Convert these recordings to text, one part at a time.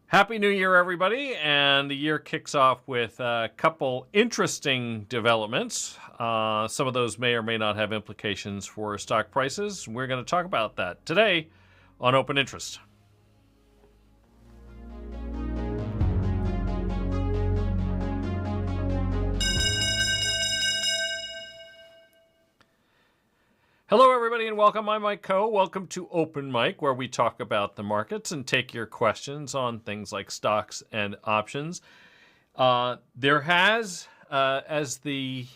Happy New Year, everybody. And the year kicks off with a couple interesting developments. Some of those may or may not have implications for stock prices. We're going to talk about that today on Open Interest. Hello, everybody, and welcome. I'm Mike Coe. Welcome to Open Mic, where we talk about the markets and take your questions on things like stocks and options. There has, as the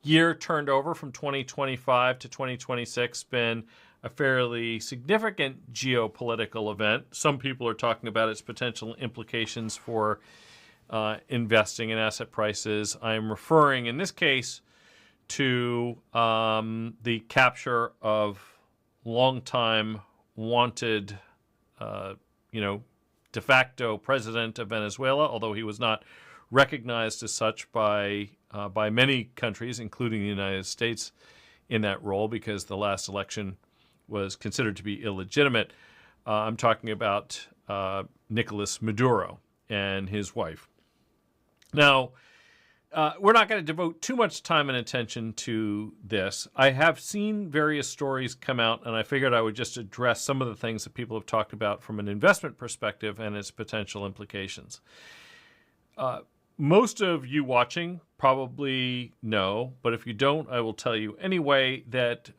year turned over from 2025 to 2026, been a fairly significant geopolitical event. Some people are talking about its potential implications for investing in asset prices. I'm referring, in this case, to the capture of longtime wanted, de facto president of Venezuela, although he was not recognized as such by many countries, including the United States, in that role because the last election was considered to be illegitimate. I'm talking about Nicolas Maduro and his wife. Now, we're not going to devote too much time and attention to this. I have seen various stories come out, and I figured I would just address some of the things that people have talked about from an investment perspective and its potential implications. Most of you watching probably know, but if you don't, I will tell you anyway, that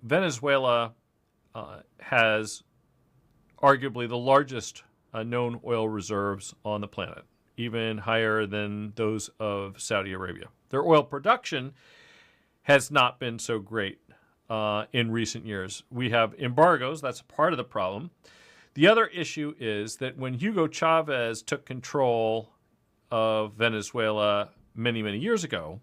Venezuela has arguably the largest known oil reserves on the planet, even higher than those of Saudi Arabia. Their oil production has not been so great in recent years. We have embargoes. That's a part of the problem. The other issue is that when Hugo Chavez took control of Venezuela many, many years ago,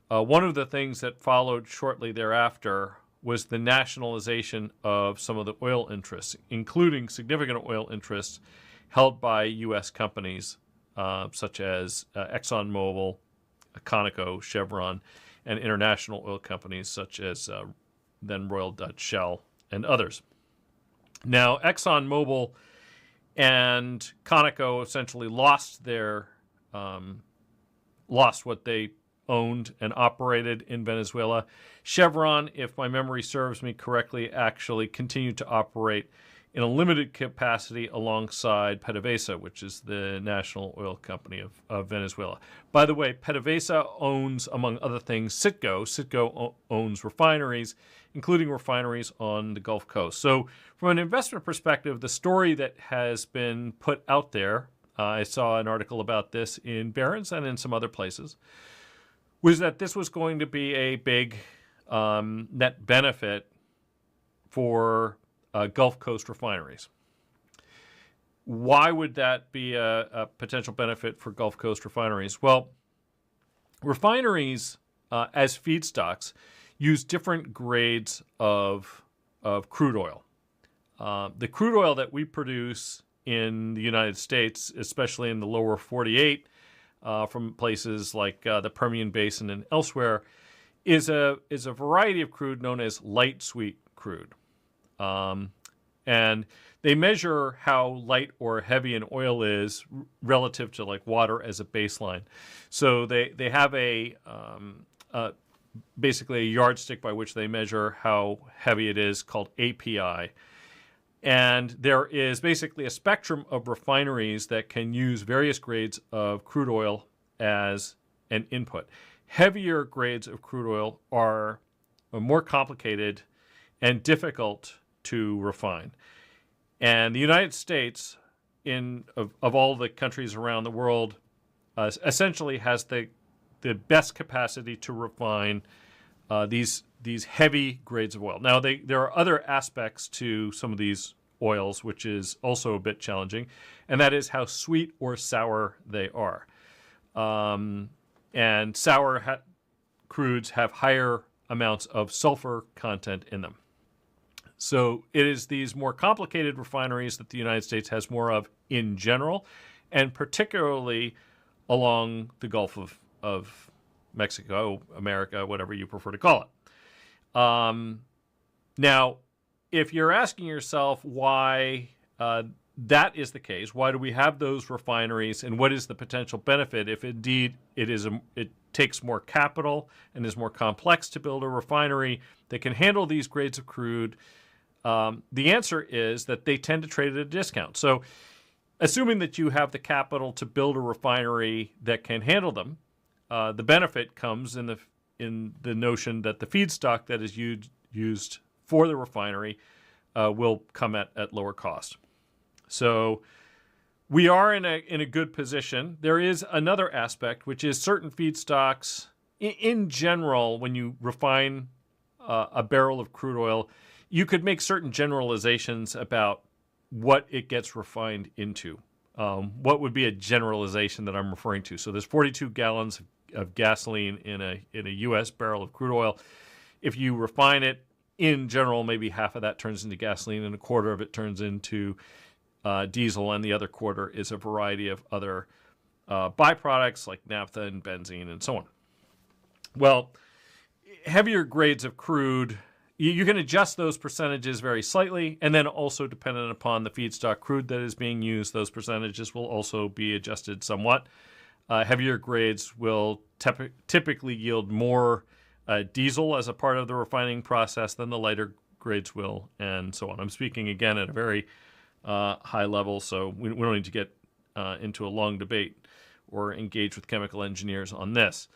one of the things that followed shortly thereafter was the nationalization of some of the oil interests, including significant oil interests held by U.S. companies such as ExxonMobil, Conoco, Chevron, and international oil companies such as then Royal Dutch Shell and others. Now, ExxonMobil and Conoco essentially lost what they owned and operated in Venezuela. Chevron, if my memory serves me correctly, actually continued to operate in a limited capacity alongside PDVSA, which is the national oil company of Venezuela. By the way, PDVSA owns, among other things, Citgo. Citgo owns refineries, including refineries on the Gulf Coast. So from an investment perspective, the story that has been put out there, I saw an article about this in Barron's and in some other places, was that this was going to be a big net benefit for Gulf Coast refineries. Why would that be a potential benefit for Gulf Coast refineries? Well, refineries as feedstocks use different grades of crude oil. The crude oil that we produce in the United States, especially in the lower 48, from places like the Permian Basin and elsewhere, is a variety of crude known as light sweet crude. And they measure how light or heavy an oil is relative to like water as a baseline. So they have basically a yardstick by which they measure how heavy it is called API. And there is basically a spectrum of refineries that can use various grades of crude oil as an input. Heavier grades of crude oil are more complicated and difficult to refine. And the United States, of all the countries around the world, essentially has the best capacity to refine these heavy grades of oil. Now, there are other aspects to some of these oils, which is also a bit challenging, and that is how sweet or sour they are. And sour crudes have higher amounts of sulfur content in them. So it is these more complicated refineries that the United States has more of in general, and particularly along the Gulf of Mexico, America, whatever you prefer to call it. Now, if you're asking yourself why that is the case, why do we have those refineries, and what is the potential benefit if indeed it takes more capital and is more complex to build a refinery that can handle these grades of crude? The answer is that they tend to trade at a discount. So assuming that you have the capital to build a refinery that can handle them, the benefit comes in the notion that the feedstock that is used for the refinery will come at lower cost. So we are in a good position. There is another aspect, which is certain feedstocks. In general, when you refine a barrel of crude oil, you could make certain generalizations about what it gets refined into. What would be a generalization that I'm referring to? So there's 42 gallons of gasoline in a U.S. barrel of crude oil. If you refine it, in general, maybe half of that turns into gasoline and a quarter of it turns into diesel, and the other quarter is a variety of other byproducts like naphtha and benzene and so on. Well, heavier grades of crude, you can adjust those percentages very slightly, and then also dependent upon the feedstock crude that is being used, those percentages will also be adjusted somewhat. Heavier grades will typically yield more diesel as a part of the refining process than the lighter grades will, and so on. I'm speaking again at a very high level, so we don't need to get into a long debate or engage with chemical engineers on this.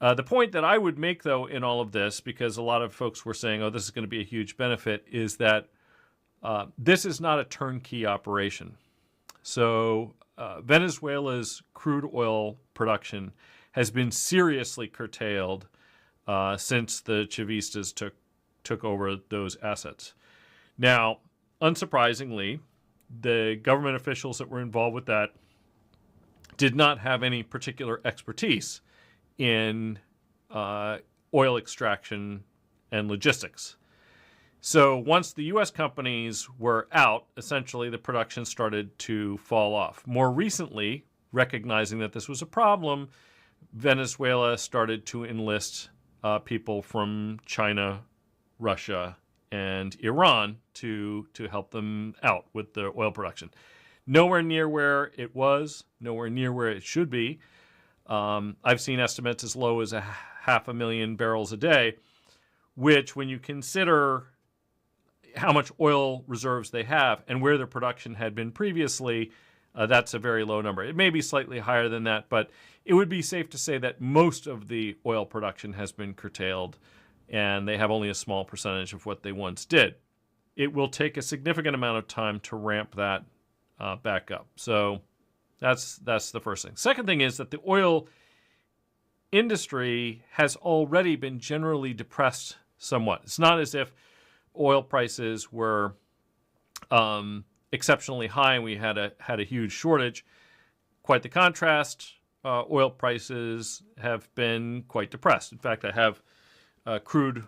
The point that I would make, though, in all of this, because a lot of folks were saying, oh, this is going to be a huge benefit, is that this is not a turnkey operation. So Venezuela's crude oil production has been seriously curtailed since the Chavistas took over those assets. Now, unsurprisingly, the government officials that were involved with that did not have any particular expertise in oil extraction and logistics. So once the U.S. companies were out, essentially the production started to fall off. More recently, recognizing that this was a problem, Venezuela started to enlist people from China, Russia, and Iran to help them out with the oil production. Nowhere near where it was, nowhere near where it should be. I've seen estimates as low as 500,000 barrels a day, which when you consider how much oil reserves they have and where their production had been previously, that's a very low number. It may be slightly higher than that, but it would be safe to say that most of the oil production has been curtailed and they have only a small percentage of what they once did. It will take a significant amount of time to ramp that back up. So that's the first thing. Second thing is that the oil industry has already been generally depressed somewhat. It's not as if oil prices were exceptionally high and we had a huge shortage. Quite the contrast. Oil prices have been quite depressed. In fact, I have crude,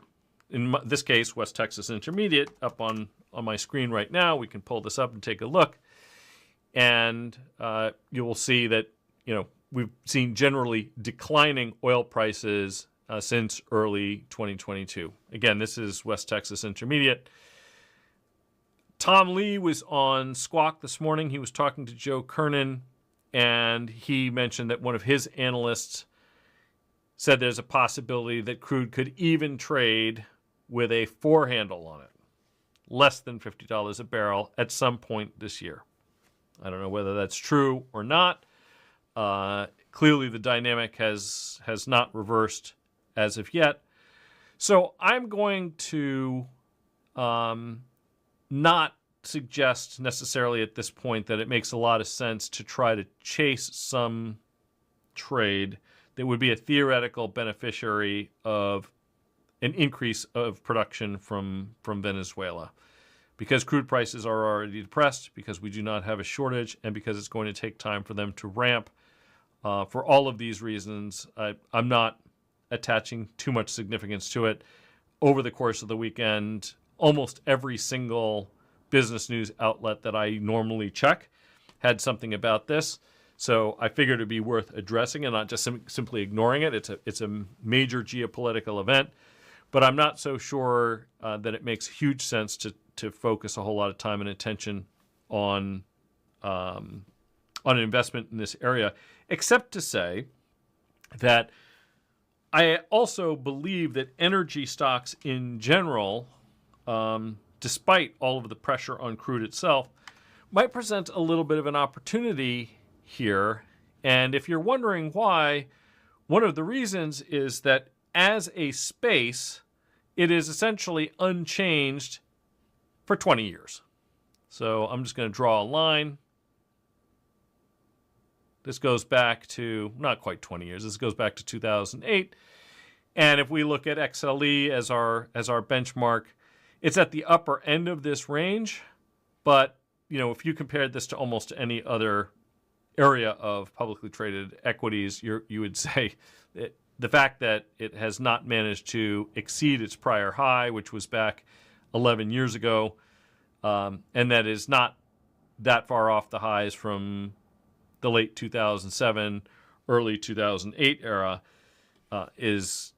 in this case, West Texas Intermediate, up on my screen right now. We can pull this up and take a look. And you will see that, we've seen generally declining oil prices since early 2022. Again, this is West Texas Intermediate. Tom Lee was on Squawk this morning. He was talking to Joe Kernan, and he mentioned that one of his analysts said there's a possibility that crude could even trade with a 4 handle on it, less than $50 a barrel at some point this year. I don't know whether that's true or not. Clearly, the dynamic has not reversed as of yet. So I'm going to not suggest necessarily at this point that it makes a lot of sense to try to chase some trade that would be a theoretical beneficiary of an increase of production from Venezuela. Because crude prices are already depressed, because we do not have a shortage, and because it's going to take time for them to ramp. For all of these reasons, I'm not attaching too much significance to it. Over the course of the weekend, almost every single business news outlet that I normally check had something about this. So I figured it'd be worth addressing and not just simply ignoring it. It's a major geopolitical event, but I'm not so sure that it makes huge sense to focus a whole lot of time and attention on on an investment in this area, except to say that I also believe that energy stocks in general, despite all of the pressure on crude itself, might present a little bit of an opportunity here. And if you're wondering why, one of the reasons is that as a space, it is essentially unchanged for 20 years. So I'm just going to draw a line. This goes back to, not quite 20 years, this goes back to 2008. And if we look at XLE as our benchmark, it's at the upper end of this range. But, if you compared this to almost any other area of publicly traded equities, you would say that the fact that it has not managed to exceed its prior high, which was back 11 years ago, and that is not that far off the highs from the late 2007, early 2008 era, is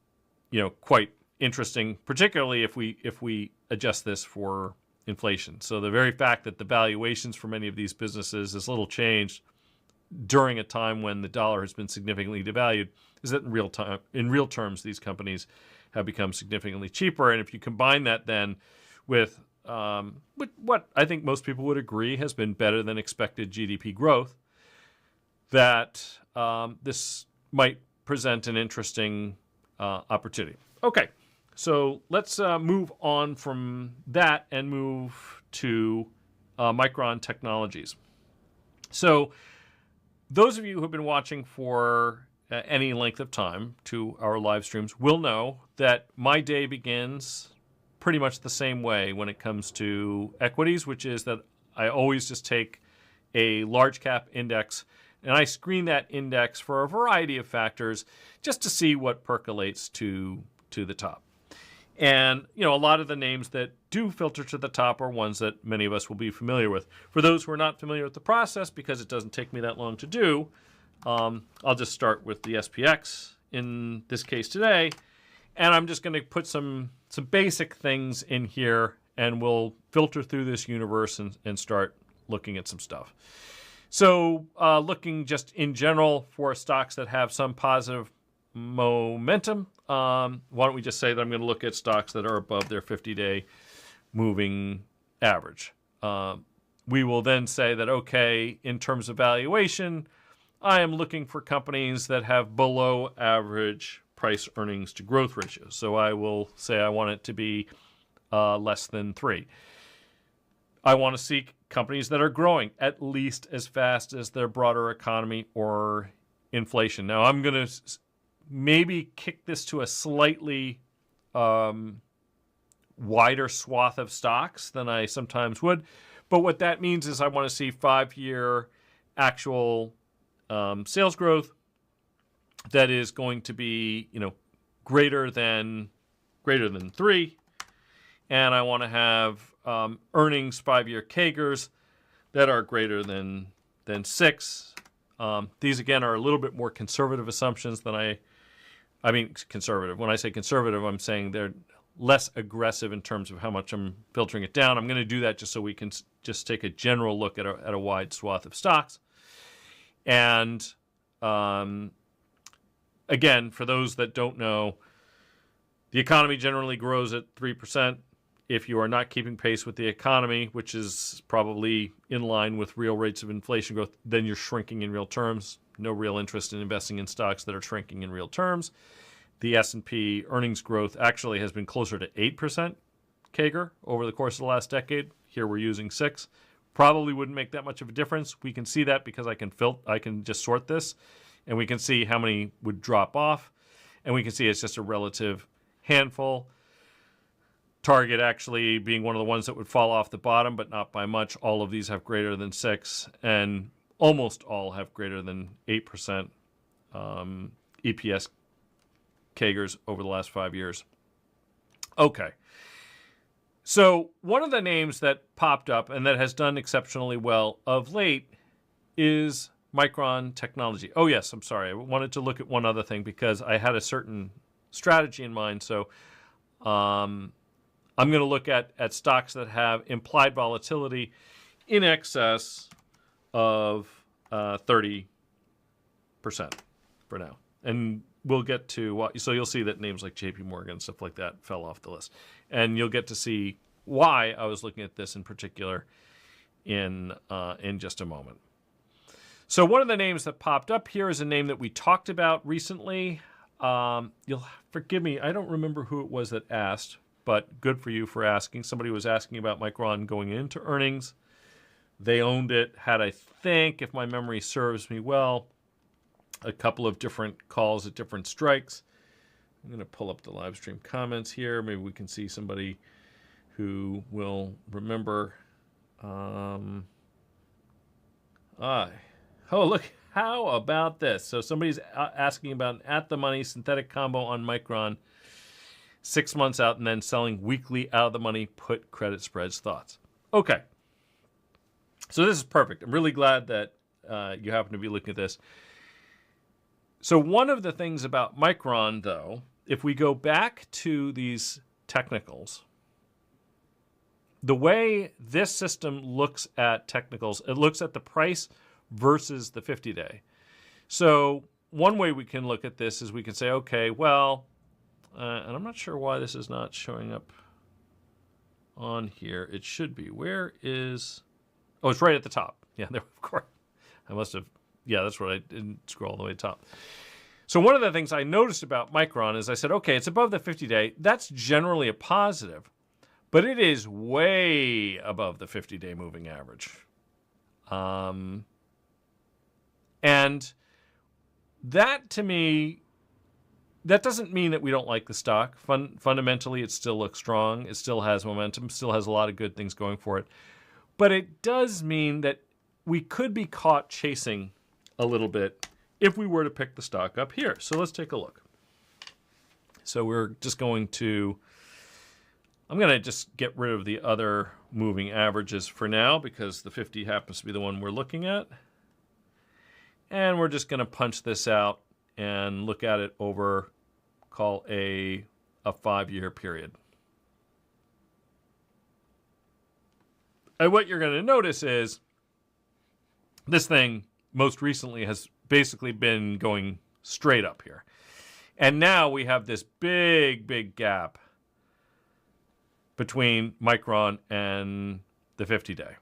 quite interesting, particularly if we adjust this for inflation. So the very fact that the valuations for many of these businesses is little changed during a time when the dollar has been significantly devalued is that in real terms, these companies have become significantly cheaper. And if you combine that then with what I think most people would agree has been better than expected GDP growth, that this might present an interesting opportunity. Okay, so let's move on from that and move to Micron Technologies. So those of you who have been watching for any length of time to our live streams will know that my day begins pretty much the same way when it comes to equities, which is that I always just take a large cap index and I screen that index for a variety of factors just to see what percolates to the top. And, a lot of the names that do filter to the top are ones that many of us will be familiar with. For those who are not familiar with the process, because it doesn't take me that long to do, I'll just start with the SPX in this case today. And I'm just going to put some basic things in here, and we'll filter through this universe and start looking at some stuff. So looking just in general for stocks that have some positive momentum, why don't we just say that I'm going to look at stocks that are above their 50-day moving average. We will then say that, okay, in terms of valuation, I am looking for companies that have below average price earnings to growth ratios. So I will say I want it to be less than 3. I want to seek companies that are growing at least as fast as their broader economy or inflation. Now, I'm going to maybe kick this to a slightly wider swath of stocks than I sometimes would. But what that means is I want to see 5-year actual sales growth that is going to be, greater than 3. And I want to have earnings 5-year CAGRs that are greater than 6. These, again, are a little bit more conservative assumptions than I mean, conservative. When I say conservative, I'm saying they're less aggressive in terms of how much I'm filtering it down. I'm going to do that just so we can just take a general look at a wide swath of stocks. And again, for those that don't know, the economy generally grows at 3%. If you are not keeping pace with the economy, which is probably in line with real rates of inflation growth, then you're shrinking in real terms. No real interest in investing in stocks that are shrinking in real terms. The S&P earnings growth actually has been closer to 8% CAGR over the course of the last decade. Here we're using 6. Probably wouldn't make that much of a difference. We can see that because I can just sort this, and we can see how many would drop off, and we can see it's just a relative handful. Target actually being one of the ones that would fall off the bottom, but not by much. All of these have greater than 6, and almost all have greater than 8% EPS CAGRs over the last 5 years. Okay. So one of the names that popped up and that has done exceptionally well of late is Micron Technology. Oh, yes, I'm sorry. I wanted to look at one other thing because I had a certain strategy in mind. So I'm going to look at stocks that have implied volatility in excess of 30% for now. And we'll get to what, so you'll see that names like JP Morgan and stuff like that fell off the list. And you'll get to see why I was looking at this in particular in just a moment. So one of the names that popped up here is a name that we talked about recently. You'll forgive me, I don't remember who it was that asked, but good for you for asking. Somebody was asking about Micron going into earnings. They owned it, had, I think, if my memory serves me well, a couple of different calls at different strikes. I'm going to pull up the live stream comments here. Maybe we can see somebody who will remember. Oh, look, how about this? So somebody's asking about an at-the-money synthetic combo on Micron, 6 months out, and then selling weekly out-of-the-money put credit spreads. Thoughts? Okay. So this is perfect. I'm really glad that you happen to be looking at this. So one of the things about Micron, though, if we go back to these technicals, the way this system looks at technicals, it looks at the price versus the 50-day. So one way we can look at this is we can say, okay, well, and I'm not sure why this is not showing up on here. It should be. Where is... Oh, it's right at the top. Yeah, there, of course. I must have... Yeah, that's what I didn't scroll all the way to the top. So one of the things I noticed about Micron is I said, okay, it's above the 50-day. That's generally a positive, but it is way above the 50-day moving average. And that, to me, that doesn't mean that we don't like the stock. Fundamentally, it still looks strong. It still has momentum, still has a lot of good things going for it. But it does mean that we could be caught chasing a little bit if we were to pick the stock up here. So let's take a look. So we're just going to, I'm going to just get rid of the other moving averages for now because the 50 happens to be the one we're looking at. And we're just going to punch this out and look at it over, call a 5-year period. And what you're going to notice is this thing most recently has basically been going straight up here. And now we have this big, big gap between Micron and the 50-day.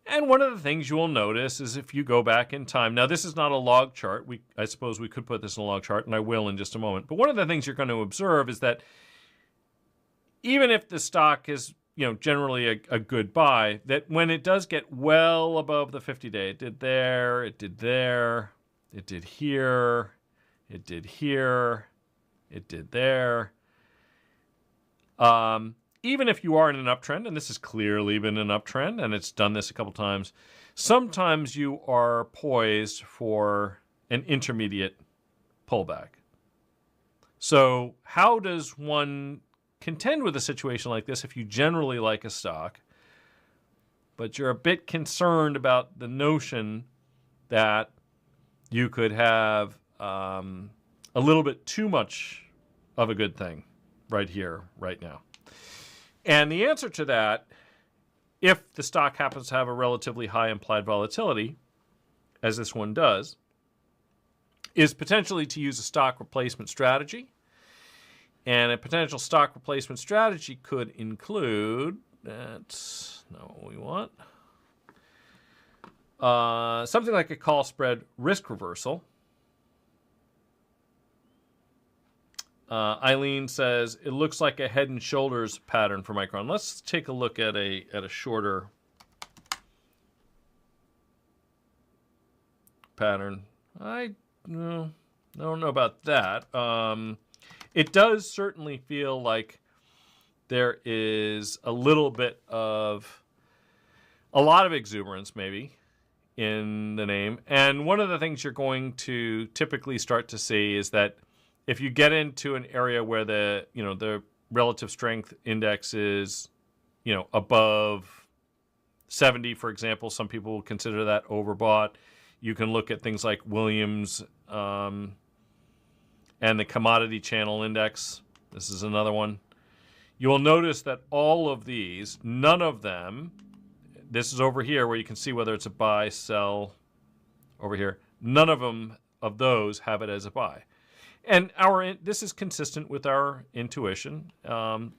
And one of the things you will notice is if you go back in time, now this is not a log chart. I suppose we could put this in a log chart, and I will in just a moment. But one of the things you're going to observe is that even if the stock is, generally a good buy, that when it does get well above the 50-day, it did there, it did there, it did here, it did here, it did there. Even if you are in an uptrend, and this has clearly been an uptrend, and it's done this a couple times, sometimes you are poised for an intermediate pullback. So how does one contend with a situation like this if you generally like a stock, but you're a bit concerned about the notion that you could have a little bit too much of a good thing right here, right now? And the answer to that, if the stock happens to have a relatively high implied volatility, as this one does, is potentially to use a stock replacement strategy. And a potential stock replacement strategy could include, that's not what we want, something like a call spread risk reversal. Eileen says, it looks like a head and shoulders pattern for Micron. Let's take a look at a shorter pattern. I don't know about that. It does certainly feel like there is a little bit of, a lot of exuberance maybe in the name. And one of the things you're going to typically start to see is that if you get into an area where the relative strength index is, above 70, for example, some people will consider that overbought. You can look at things like Williams and the commodity channel index. This is another one. You will notice that all of these, none of them, this is over here where you can see whether it's a buy, sell over here. None of them of those have it as a buy. And this is consistent with our intuition,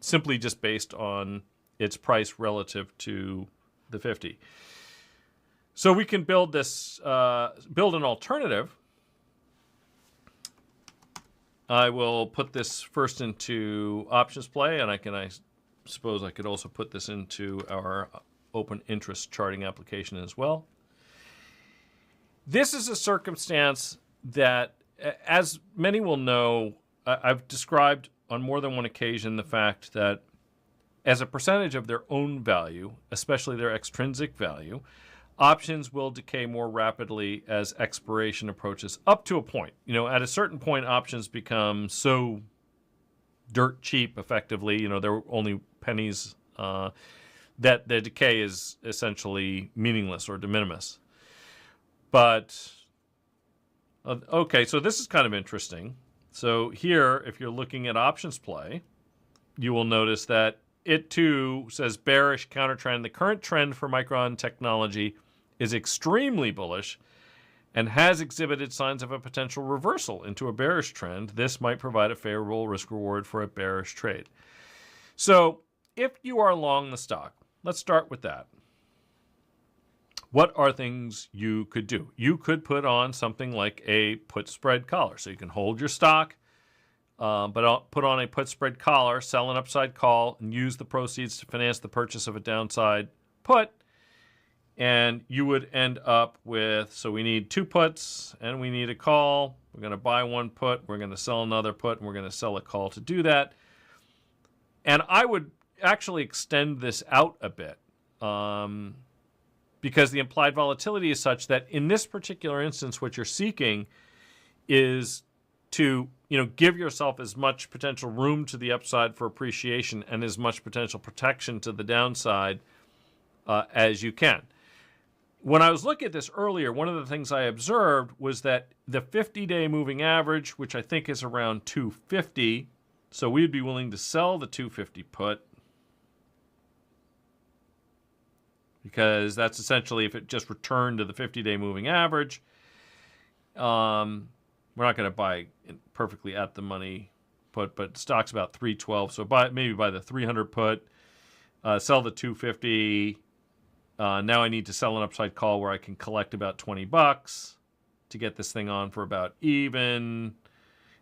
simply just based on its price relative to the 50. So we can build this, build an alternative. I will put this first into options play, and I suppose I could also put this into our open interest charting application as well. This is a circumstance that, as many will know, I've described on more than one occasion the fact that as a percentage of their own value, especially their extrinsic value, options will decay more rapidly as expiration approaches up to a point. At a certain point, options become so dirt cheap, effectively. They're only pennies, that the decay is essentially meaningless or de minimis. But, okay, so this is kind of interesting. So here, if you're looking at options play, you will notice that it too says bearish counter trend. The current trend for Micron technology is extremely bullish and has exhibited signs of a potential reversal into a bearish trend. This might provide a favorable risk reward for a bearish trade. So if you are long the stock, let's start with that. What are things you could do? You could put on something like a put spread collar. So you can hold your stock, but I'll put on a put spread collar, sell an upside call, and use the proceeds to finance the purchase of a downside put. And you would end up with, so we need 2 puts and we need a call. We're going to buy 1 put, we're going to sell another put, and we're going to sell a call to do that. And I would actually extend this out a bit, because the implied volatility is such that in this particular instance, what you're seeking is to give yourself as much potential room to the upside for appreciation and as much potential protection to the downside as you can. When I was looking at this earlier, one of the things I observed was that the 50-day moving average, which I think is around 250, so we'd be willing to sell the 250 put, because that's essentially if it just returned to the 50-day moving average. We're not going to buy perfectly at the money put, but stock's about 312, so maybe buy the 300 put, sell the 250. Now I need to sell an upside call where I can collect about $20 to get this thing on for about even.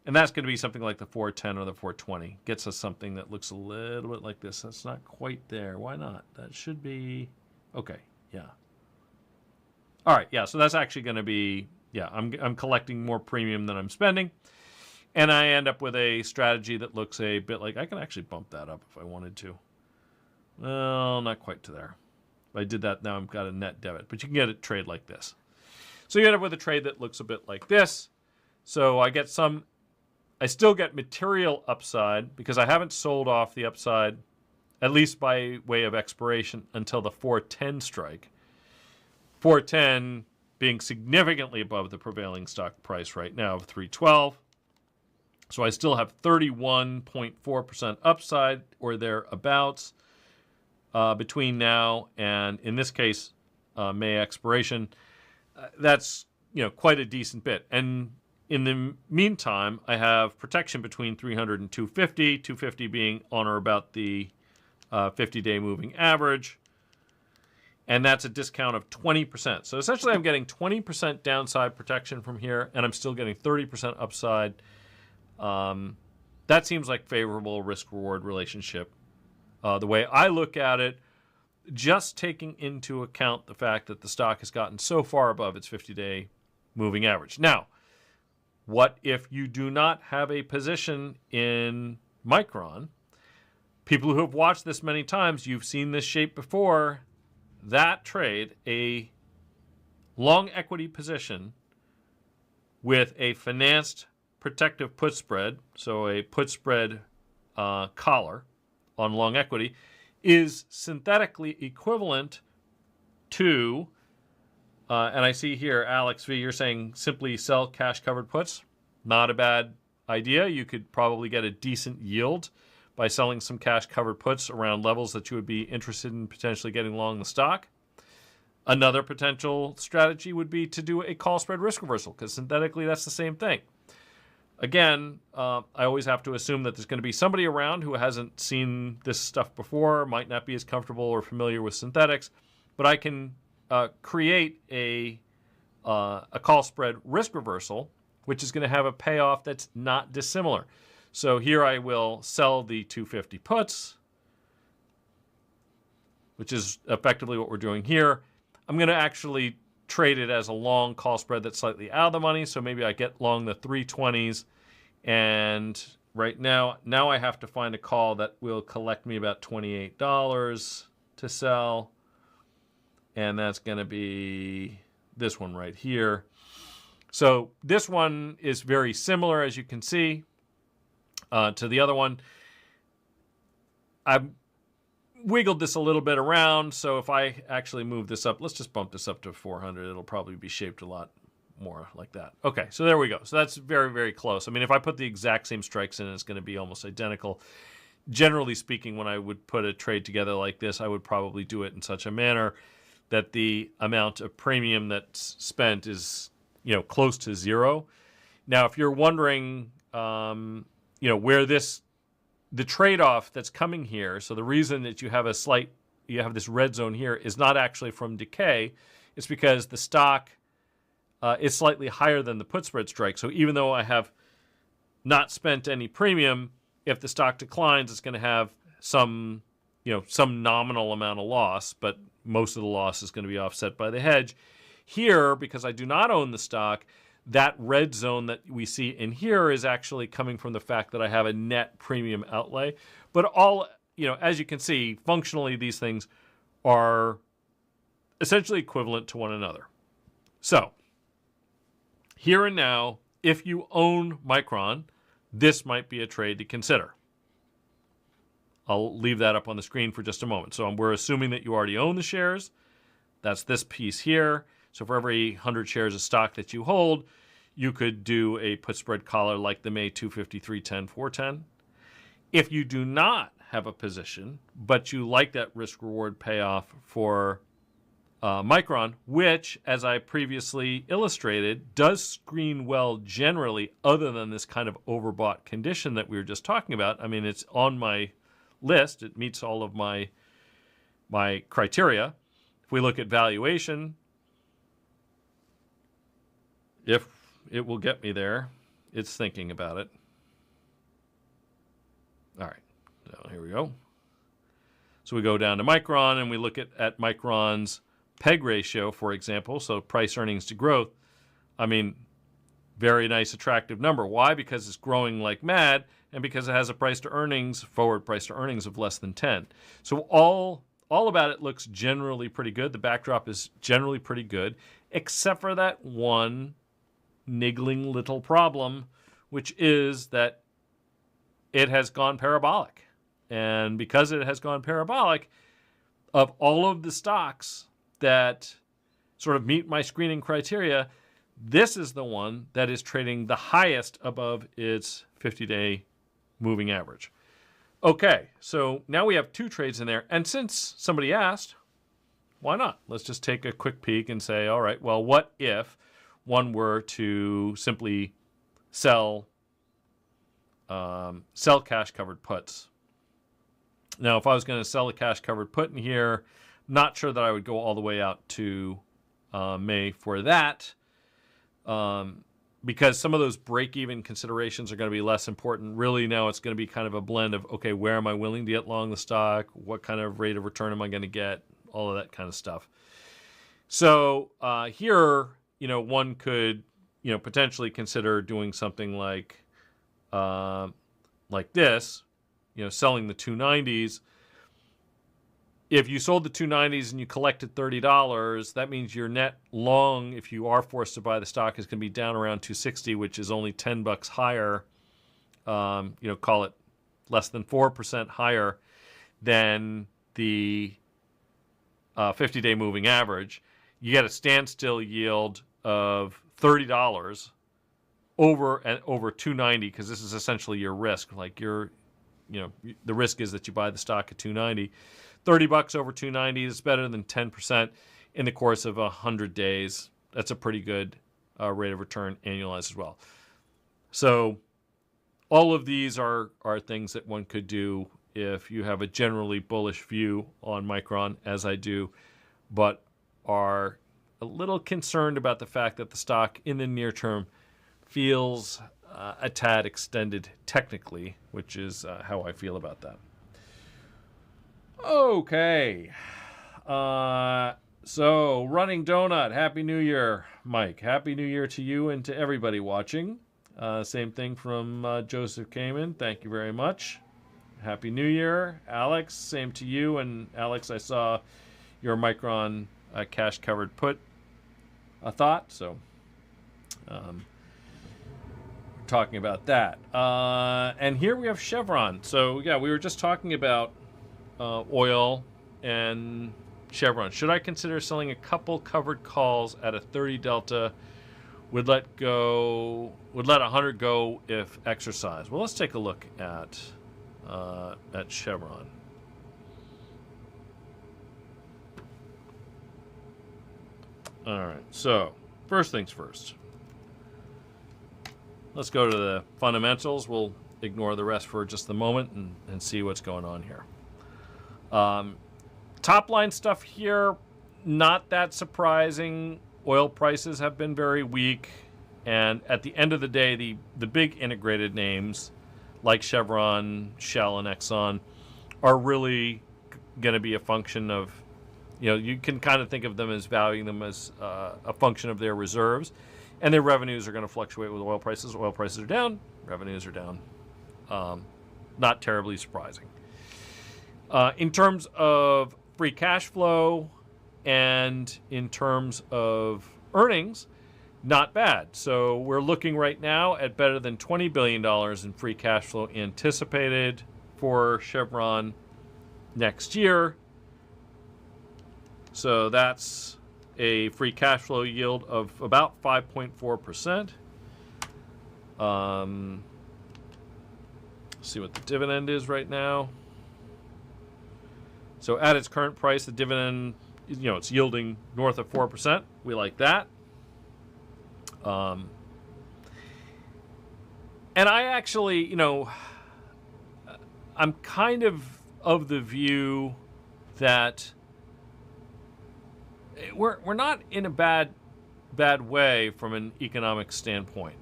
And that's going to be something like the 410 or the 420. Gets us something that looks a little bit like this. That's not quite there. Why not? That should be. Okay, yeah. All right, yeah, so that's actually going to be, yeah, I'm collecting more premium than I'm spending. And I end up with a strategy that looks a bit like, I can actually bump that up if I wanted to. Well, not quite to there. If I did that, now I've got a net debit. But you can get a trade like this. So you end up with a trade that looks a bit like this. So I still get material upside because I haven't sold off the upside, at least by way of expiration, until the 410 strike. 410 being significantly above the prevailing stock price right now of 312. So I still have 31.4% upside or thereabouts between now and, in this case, May expiration. That's quite a decent bit. And in the meantime, I have protection between 300 and 250, 250 being on or about the 50-day moving average. And that's a discount of 20%. So essentially I'm getting 20% downside protection from here, and I'm still getting 30% upside. That seems like favorable risk-reward relationship. The way I look at it, just taking into account the fact that the stock has gotten so far above its 50-day moving average. Now, what if you do not have a position in Micron? People who have watched this many times, you've seen this shape before. That trade, a long equity position with a financed protective put spread, so a put spread collar on long equity, is synthetically equivalent to, and I see here, Alex V, you're saying simply sell cash covered puts. Not a bad idea. You could probably get a decent yield by selling some cash covered puts around levels that you would be interested in potentially getting long the stock. Another potential strategy would be to do a call spread risk reversal, because synthetically that's the same thing. Again, I always have to assume that there's going to be somebody around who hasn't seen this stuff before, might not be as comfortable or familiar with synthetics, but I can create a call spread risk reversal, which is going to have a payoff that's not dissimilar. So here I will sell the 250 puts, which is effectively what we're doing here. I'm going to actually trade it as a long call spread that's slightly out of the money. So maybe I get long the 320s. And right now I have to find a call that will collect me about $28 to sell. And that's going to be this one right here. So this one is very similar, as you can see, to the other one. I've wiggled this a little bit around, so if I actually move this up, let's just bump this up to 400. It'll probably be shaped a lot more like that. Okay, so there we go. So that's very, very close. I mean, if I put the exact same strikes in, it's going to be almost identical. Generally speaking, when I would put a trade together like this, I would probably do it in such a manner that the amount of premium that's spent is, close to zero. Now, if you're wondering, where the trade-off that's coming here, so the reason that you have this red zone here is not actually from decay. It's because the stock is slightly higher than the put spread strike. So even though I have not spent any premium, if the stock declines, it's going to have some nominal amount of loss, but most of the loss is going to be offset by the hedge. Here, because I do not own the stock, that red zone that we see in here is actually coming from the fact that I have a net premium outlay. But as you can see, functionally, these things are essentially equivalent to one another. So, here and now, if you own Micron, this might be a trade to consider. I'll leave that up on the screen for just a moment. So we're assuming that you already own the shares. That's this piece here. So for every 100 shares of stock that you hold, you could do a put spread collar like the May 250, 310, 410. If you do not have a position, but you like that risk reward payoff for Micron, which, as I previously illustrated, does screen well generally, other than this kind of overbought condition that we were just talking about. I mean, it's on my list. It meets all of my criteria. If we look at valuation, if it will get me there, it's thinking about it. All right, so here we go. So we go down to Micron and we look at Micron's PEG ratio, for example, so price earnings to growth. I mean, very nice, attractive number. Why? Because it's growing like mad, and because it has a price to earnings, forward price to earnings of less than 10. So all about it looks generally pretty good. The backdrop is generally pretty good, except for that one niggling little problem, which is that it has gone parabolic. And because it has gone parabolic, of all of the stocks that sort of meet my screening criteria, this is the one that is trading the highest above its 50-day moving average. Okay, so now we have two trades in there. And since somebody asked, why not? Let's just take a quick peek and say, all right, well, what if one were to simply sell cash-covered puts? Now, if I was going to sell a cash-covered put in here, not sure that I would go all the way out to May for that, because some of those break-even considerations are going to be less important. Really, now it's going to be kind of a blend of, okay, where am I willing to get long the stock? What kind of rate of return am I going to get? All of that kind of stuff. So here, one could, potentially consider doing something like this, selling the 290s. If you sold the 290s and you collected $30, that means your net long, if you are forced to buy the stock, is going to be down around 260, which is only $10 higher. Call it less than 4% higher than the 50-day moving average. You get a standstill yield of $30 over 290, because this is essentially your risk. Like the risk is that you buy the stock at 290. $30 over 290 is better than 10%. in the course of 100 days. That's a pretty good rate of return annualized as well. So all of these are things that one could do if you have a generally bullish view on Micron, as I do, but are a little concerned about the fact that the stock in the near term feels a tad extended technically, which is how I feel about that. Okay. So, Running Donut, Happy New Year, Mike. Happy New Year to you and to everybody watching. Same thing from Joseph Kamen. Thank you very much. Happy New Year. Alex, same to you. And Alex, I saw your Micron cash-covered put thought, so talking about that. And here we have Chevron. So, yeah, we were just talking about oil and Chevron. Should I consider selling a couple covered calls at a 30 delta? Would let 100 go if exercised? Well, let's take a look at Chevron. All right. So first things first. Let's go to the fundamentals. We'll ignore the rest for just the moment and see what's going on here. Top line stuff here, not that surprising. Oil prices have been very weak. And at the end of the day, the big integrated names like Chevron, Shell, and Exxon are really going to be a function of, you can kind of think of them as valuing them as a function of their reserves. And their revenues are going to fluctuate with oil prices. Oil prices are down, revenues are down. Not terribly surprising. In terms of free cash flow and in terms of earnings, not bad. So we're looking right now at better than $20 billion in free cash flow anticipated for Chevron next year. So that's a free cash flow yield of about 5.4%. See what the dividend is right now. So at its current price, the dividend, it's yielding north of 4%. We like that. And I actually, I'm kind of the view that we're not in a bad way from an economic standpoint.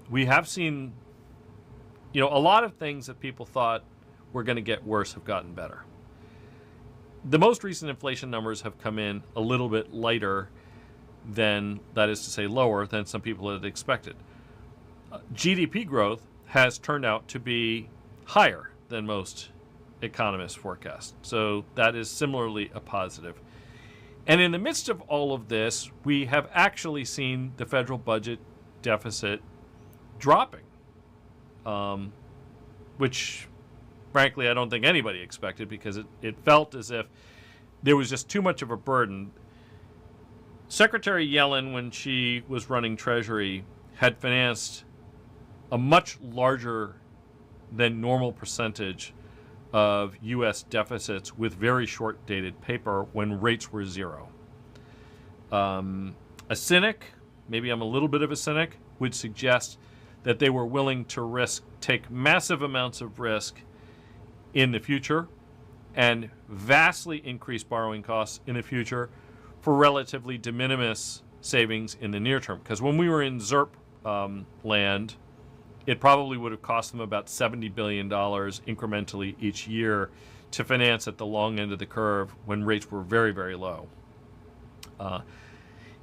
We have seen, a lot of things that people thought were going to get worse have gotten better. The most recent inflation numbers have come in a little bit lighter than, that is to say lower than some people had expected. GDP growth has turned out to be higher than most economists forecast. So that is similarly a positive. And in the midst of all of this, we have actually seen the federal budget deficit dropping, which frankly I don't think anybody expected, because it felt as if there was just too much of a burden. Secretary Yellen, when she was running Treasury, had financed a much larger than normal percentage of U.S. deficits with very short-dated paper when rates were zero. A cynic, maybe I'm a little bit of a cynic, would suggest that they were willing to take massive amounts of risk in the future and vastly increase borrowing costs in the future for relatively de minimis savings in the near term. Because when we were in ZERP land, it probably would have cost them about $70 billion incrementally each year to finance at the long end of the curve when rates were very, very low.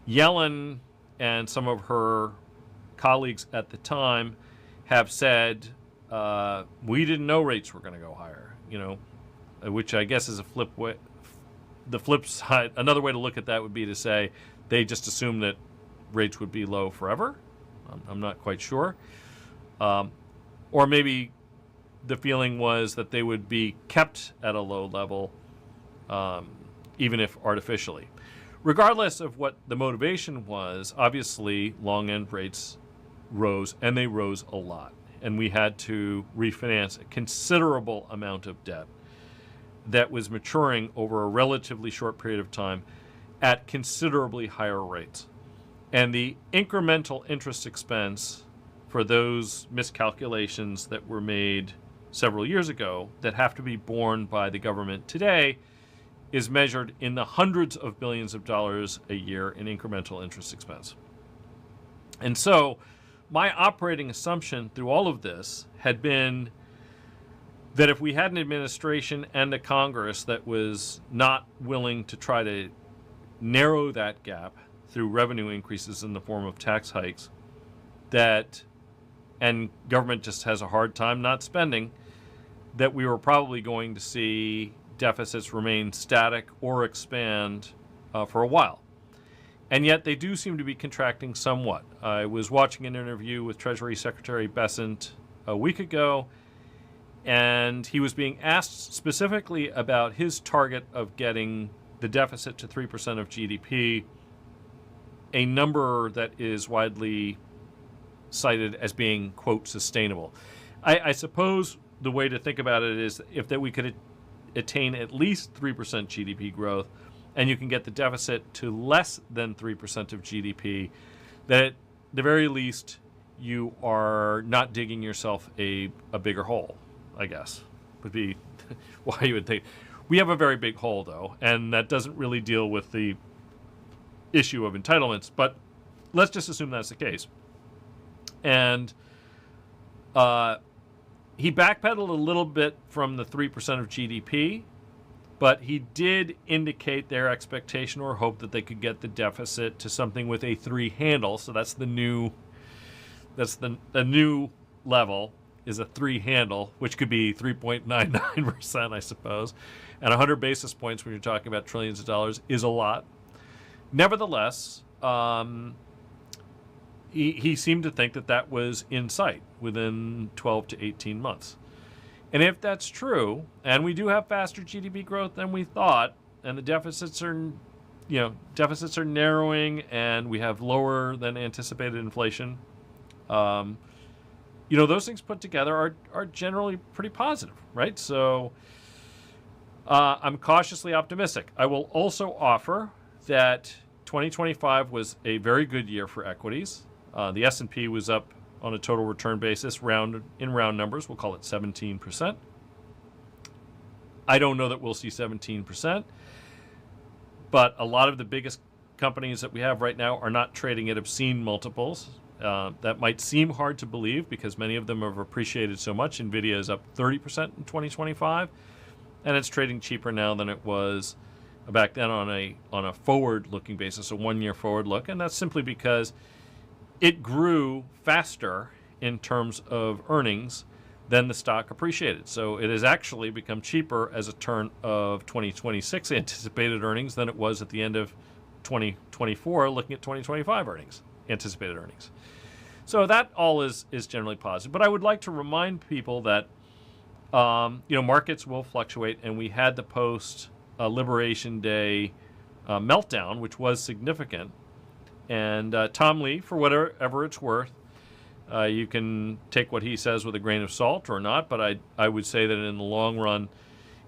Yellen and some of her colleagues at the time have said, we didn't know rates were going to go higher, which I guess is the flip side. Another way to look at that would be to say they just assumed that rates would be low forever. I'm not quite sure. Or maybe the feeling was that they would be kept at a low level, even if artificially. Regardless of what the motivation was, obviously long end rates rose, and they rose a lot. And we had to refinance a considerable amount of debt that was maturing over a relatively short period of time at considerably higher rates. And the incremental interest expense for those miscalculations that were made several years ago that have to be borne by the government today is measured in the hundreds of billions of dollars a year in incremental interest expense. And so my operating assumption through all of this had been that if we had an administration and a Congress that was not willing to try to narrow that gap through revenue increases in the form of tax hikes, and government just has a hard time not spending, that we were probably going to see deficits remain static or expand for a while. And yet they do seem to be contracting somewhat. I was watching an interview with Treasury Secretary Bessent a week ago, and he was being asked specifically about his target of getting the deficit to 3% of GDP, a number that is widely cited as being, quote, sustainable. I suppose the way to think about it is if that we could attain at least 3% GDP growth, and you can get the deficit to less than 3% of GDP, that at the very least you are not digging yourself a bigger hole, I guess, would be why you would think. We have a very big hole, though, and that doesn't really deal with the issue of entitlements, but let's just assume that's the case. And he backpedaled a little bit from the 3% of GDP, but he did indicate their expectation or hope that they could get the deficit to something with a 3 handle. So that's the new level is a 3 handle, which could be 3.99%, I suppose. And 100 basis points when you're talking about trillions of dollars is a lot. Nevertheless, he seemed to think that that was in sight within 12 to 18 months. And if that's true, and we do have faster GDP growth than we thought, and the deficits are narrowing, and we have lower than anticipated inflation, those things put together are generally pretty positive, right? So I'm cautiously optimistic. I will also offer that 2025 was a very good year for equities. The S&P was up on a total return basis, in round numbers, we'll call it 17%. I don't know that we'll see 17%, but a lot of the biggest companies that we have right now are not trading at obscene multiples. That might seem hard to believe because many of them have appreciated so much. NVIDIA is up 30% in 2025, and it's trading cheaper now than it was back then on a forward-looking basis, a one-year forward look, and that's simply because it grew faster in terms of earnings than the stock appreciated. So it has actually become cheaper as a turn of 2026 anticipated earnings than it was at the end of 2024 looking at 2025 earnings, anticipated earnings. So that all is generally positive. But I would like to remind people that markets will fluctuate, and we had the post-Liberation Day meltdown, which was significant. And Tom Lee, for whatever it's worth, you can take what he says with a grain of salt or not, but I would say that in the long run,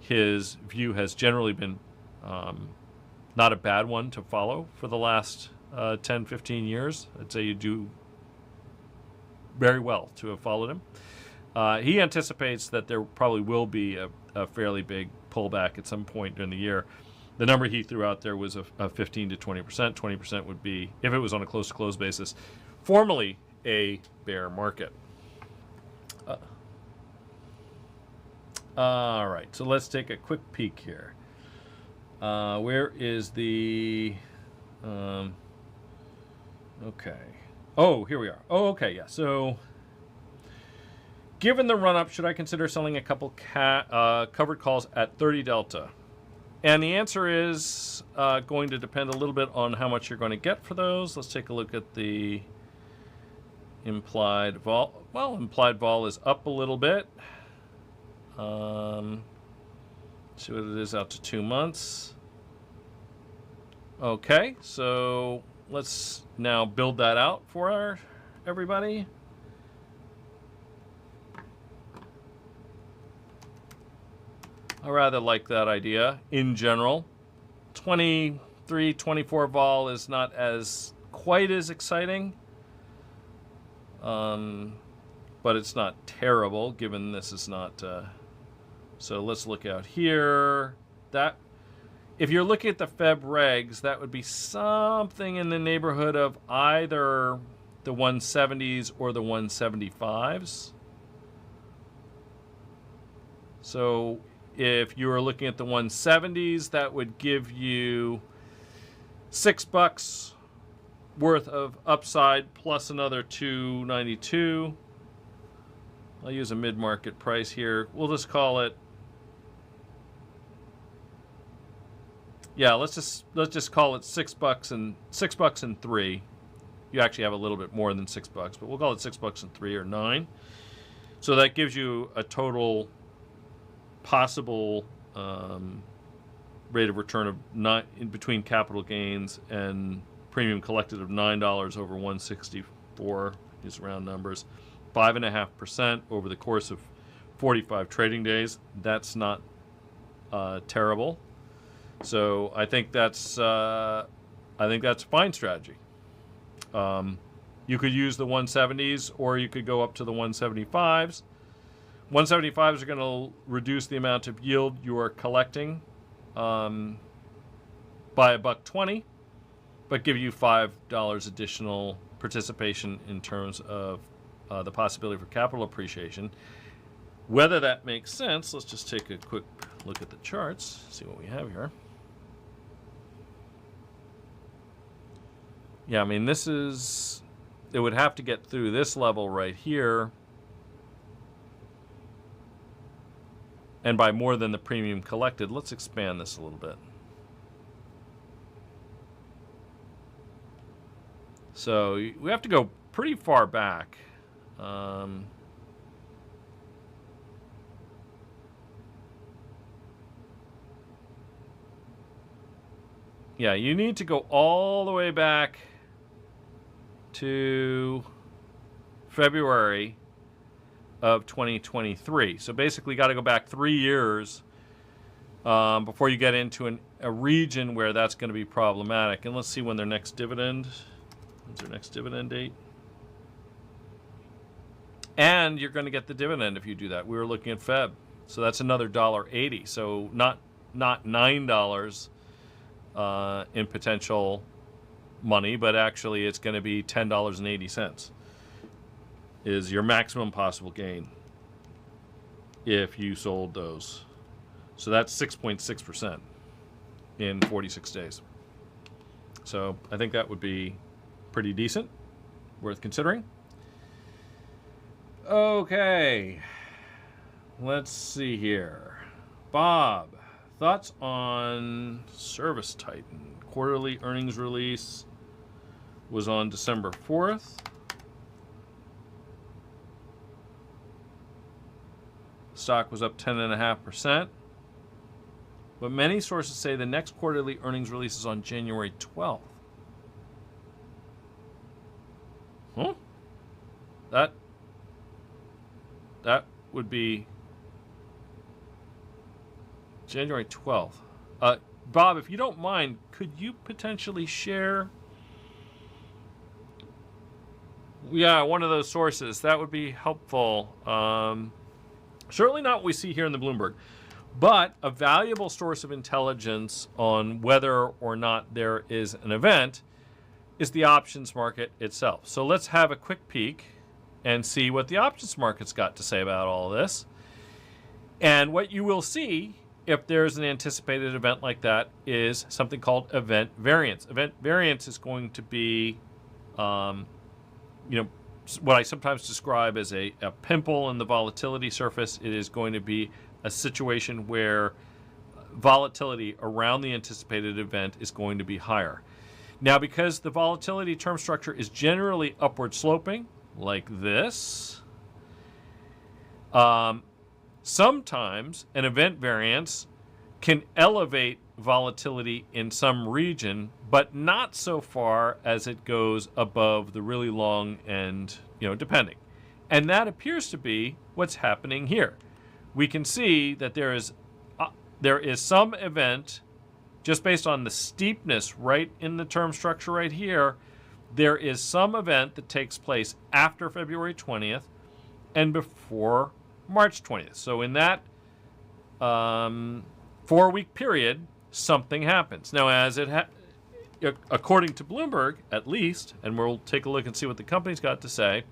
his view has generally been not a bad one to follow for the last 10, 15 years. I'd say you do very well to have followed him. He anticipates that there probably will be a fairly big pullback at some point during the year. The number he threw out there was a 15 to 20%. 20% would be, if it was on a close-to-close basis, formally a bear market. All right, so let's take a quick peek here. Where is the... okay. Oh, here we are. Oh, okay, yeah. So, given the run-up, should I consider selling a couple covered calls at 30 delta? And the answer is going to depend a little bit on how much you're going to get for those. Let's take a look at the implied vol. Well, implied vol is up a little bit. See what it is out to 2 months. Okay, so let's now build that out for everybody. I rather like that idea in general. 23 324 vol is not quite as exciting. But it's not terrible, given this is not... so let's look out here. That, if you're looking at the Feb regs, that would be something in the neighborhood of either the 170s or the 175s. So if you were looking at the 170s, that would give you $6 worth of upside plus another 292. I'll use a mid-market price here. We'll just call it, yeah, let's just call it $6 and 3. You actually have a little bit more than $6, but we'll call it $6 and 3 or 9. So that gives you a total possible rate of return of in between capital gains and premium collected of $9 over 164. These round numbers, 5.5% over the course of 45 trading days. That's not terrible. So I think that's a fine strategy. You could use the 170s, or you could go up to the 175s. 175s are going to reduce the amount of yield you are collecting by $1.20, but give you $5 additional participation in terms of the possibility for capital appreciation. Whether that makes sense, let's just take a quick look at the charts, see what we have here. Yeah, I mean, it would have to get through this level right here, and by more than the premium collected. Let's expand this a little bit. So we have to go pretty far back. Yeah, you need to go all the way back to February of 2023. So basically got to go back 3 years before you get into a region where that's going to be problematic. And let's see when their next dividend, when's their next dividend date? And you're going to get the dividend if you do that. We were looking at Feb. So that's another $1.80. So not $9 in potential money, but actually it's going to be $10.80 is your maximum possible gain if you sold those. So that's 6.6% in 46 days. So I think that would be pretty decent, worth considering. Okay, let's see here. Bob, thoughts on ServiceTitan? Quarterly earnings release was on December 4th. Stock was up 10.5%. But many sources say the next quarterly earnings release is on January 12th. Huh? That would be January 12th. Bob, if you don't mind, could you potentially share one of those sources? That would be helpful. Certainly not what we see here in the Bloomberg, but a valuable source of intelligence on whether or not there is an event is the options market itself. So let's have a quick peek and see what the options market's got to say about all of this. And what you will see, if there's an anticipated event like that, is something called event variance. Event variance is going to be, what I sometimes describe as a pimple in the volatility surface. It is going to be a situation where volatility around the anticipated event is going to be higher. Now, because the volatility term structure is generally upward sloping, like this, sometimes an event variance can elevate volatility in some region, but not so far as it goes above the really long end, depending. And that appears to be what's happening here. We can see that there is some event just based on the steepness right in the term structure right here, there is some event that takes place after February 20th and before March 20th. So in that 4-week period, something happens. Now, as according to Bloomberg, at least, and we'll take a look and see what the company's got to say,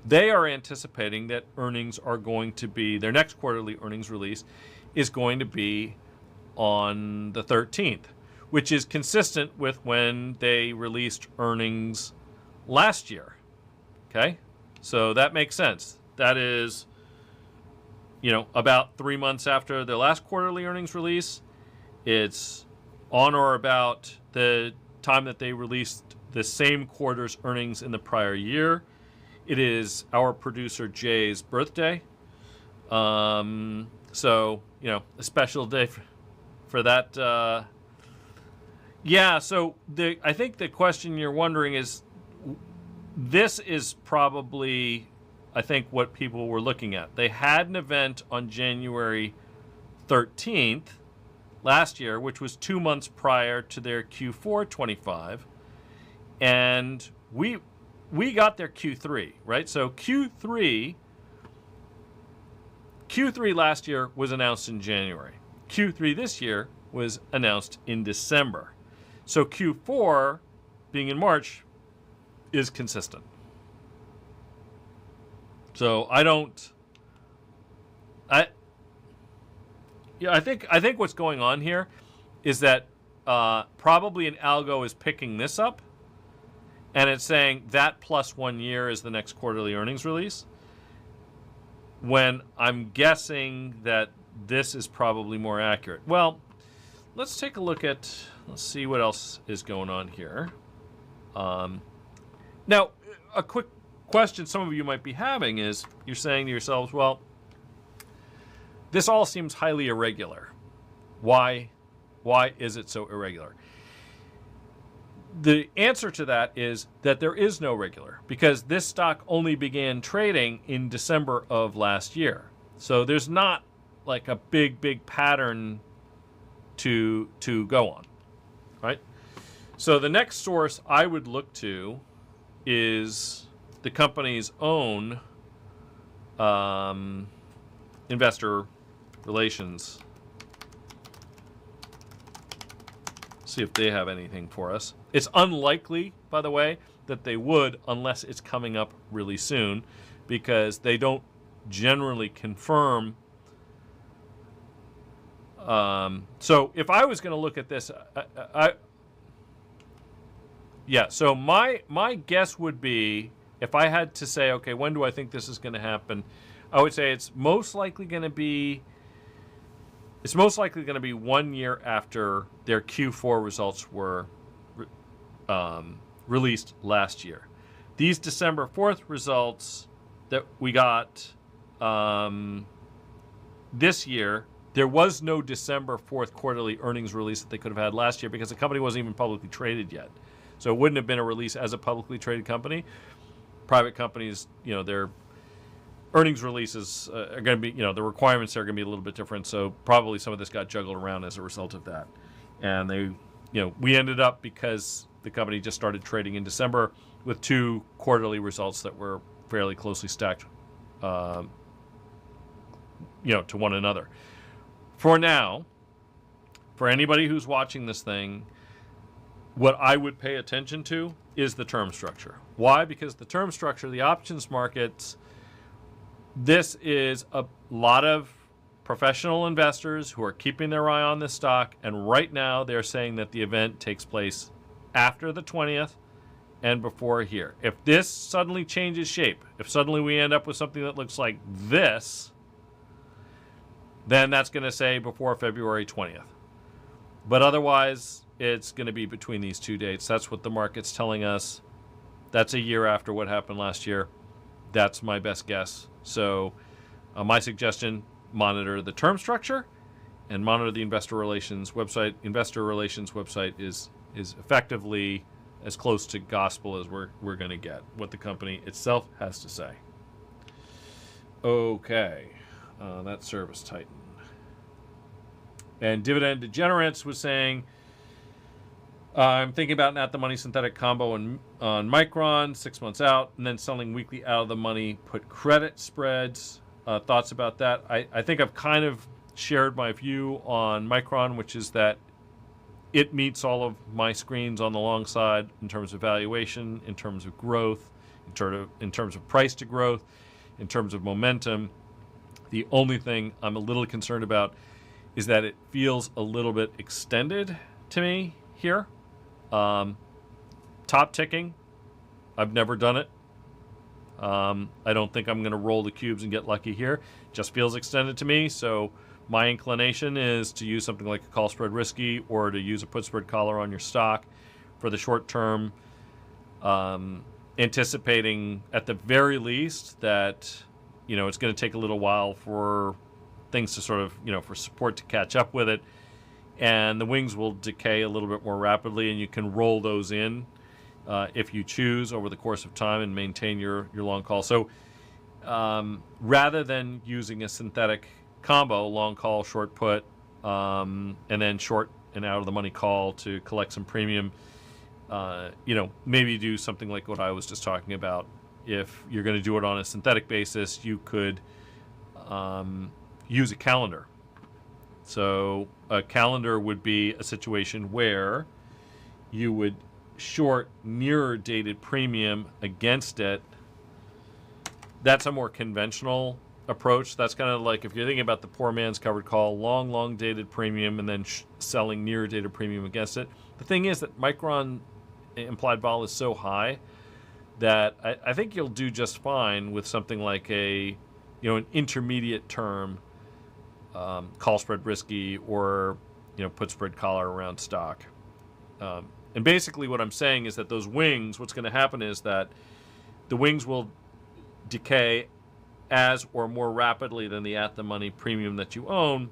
they are anticipating that earnings are going to be, their next quarterly earnings release is going to be on the 13th, which is consistent with when they released earnings last year. Okay? So that makes sense. That is, about 3 months after their last quarterly earnings release. It's on or about the time that they released the same quarter's earnings in the prior year. It is our producer Jay's birthday. So, a special day for that. Yeah, so I think the question you're wondering is, this is probably, I think, what people were looking at. They had an event on January 13th last year, which was 2 months prior to their Q4 25. And we got their Q3, right? So Q3 last year was announced in January. Q3 this year was announced in December. So Q4, being in March, is consistent. So I think what's going on here is that probably an algo is picking this up, and it's saying that plus 1 year is the next quarterly earnings release, when I'm guessing that this is probably more accurate. Well, let's see what else is going on here. Now, a quick question some of you might be having is, you're saying to yourselves, well, this all seems highly irregular. Why is it so irregular? The answer to that is that there is no regular, because this stock only began trading in December of last year. So there's not like a big pattern to go on, right? So the next source I would look to is the company's own investor relations. See if they have anything for us. It's unlikely, by the way, that they would, unless it's coming up really soon, because they don't generally confirm. So if I was going to look at this, so my guess would be, if I had to say, okay, when do I think this is going to happen? I would say it's most likely going to be 1 year after their Q4 results were released last year. These December 4th results that we got this year, there was no December 4th quarterly earnings release that they could have had last year, because the company wasn't even publicly traded yet. So it wouldn't have been a release as a publicly traded company. Private companies, their earnings releases are going to be, the requirements are going to be a little bit different. So probably some of this got juggled around as a result of that. And we ended up, because the company just started trading in December, with 2 quarterly results that were fairly closely stacked, to one another. For now, for anybody who's watching this thing, what I would pay attention to is the term structure. Why? Because the term structure, the options markets, this is a lot of professional investors who are keeping their eye on this stock, and right now they're saying that the event takes place after the 20th and before here. If this suddenly changes shape, if suddenly we end up with something that looks like this, then that's going to say before February 20th. But otherwise, it's going to be between these 2 dates. That's what the market's telling us. That's a year after what happened last year. That's my best guess. So my suggestion, monitor the term structure and monitor the investor relations website. Investor relations website is effectively as close to gospel as we're going to get, what the company itself has to say. Okay, that's ServiceTitan. And Dividend Degenerates was saying, I'm thinking about an at-the-money synthetic combo on Micron, 6 months out, and then selling weekly out-of-the-money put credit spreads. Thoughts about that? I think I've kind of shared my view on Micron, which is that it meets all of my screens on the long side in terms of valuation, in terms of growth, in terms of price to growth, in terms of momentum. The only thing I'm a little concerned about is that it feels a little bit extended to me here. Top ticking, I've never done it. I don't think I'm going to roll the cubes and get lucky here. Just feels extended to me, so my inclination is to use something like a call spread risky or to use a put spread collar on your stock for the short term, anticipating at the very least that, it's going to take a little while for things to sort of, for support to catch up with it. And the wings will decay a little bit more rapidly, and you can roll those in if you choose over the course of time and maintain your long call. So rather than using a synthetic combo, long call, short put, and then short and out of the money call to collect some premium, maybe do something like what I was just talking about. If you're going to do it on a synthetic basis, you could use a calendar. So a calendar would be a situation where you would short nearer dated premium against it. That's a more conventional approach. That's kind of like if you're thinking about the poor man's covered call, long dated premium and then selling nearer dated premium against it. The thing is that Micron implied vol is so high that I think you'll do just fine with something like an intermediate term call spread risky or put spread collar around stock. And basically what I'm saying is that those wings, what's going to happen is that the wings will decay as or more rapidly than the at the money premium that you own.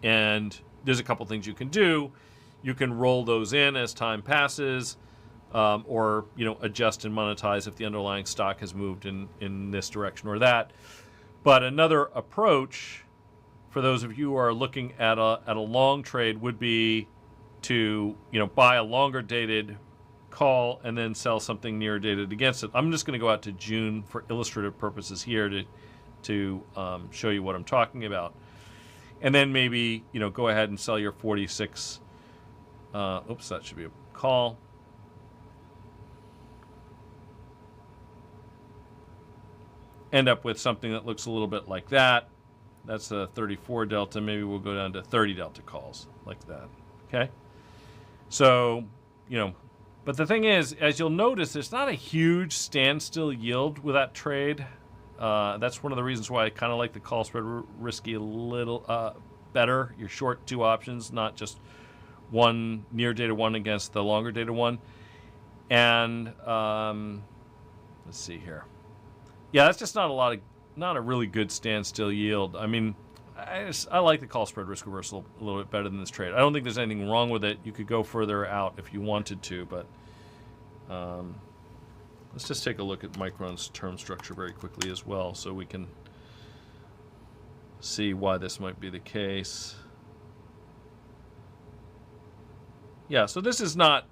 And there's a couple things you can do. You can roll those in as time passes, or adjust and monetize if the underlying stock has moved in this direction or that. But another approach for those of you who are looking at a long trade would be to buy a longer dated call and then sell something near dated against it. I'm just going to go out to June for illustrative purposes here to show you what I'm talking about, and then maybe go ahead and sell your 46. Oops, that should be a call. End up with something that looks a little bit like that. That's a 34 delta. Maybe we'll go down to 30 delta calls like that. Okay. So, but the thing is, as you'll notice, there's not a huge standstill yield with that trade. That's one of the reasons why I kind of like the call spread risky a little better. You're short two options, not just one near data one against the longer data one. And let's see here. Yeah, that's just not a really good standstill yield. I mean, I like the call spread risk reversal a little bit better than this trade. I don't think there's anything wrong with it. You could go further out if you wanted to, but let's just take a look at Micron's term structure very quickly as well, so we can see why this might be the case. Yeah, so this is not.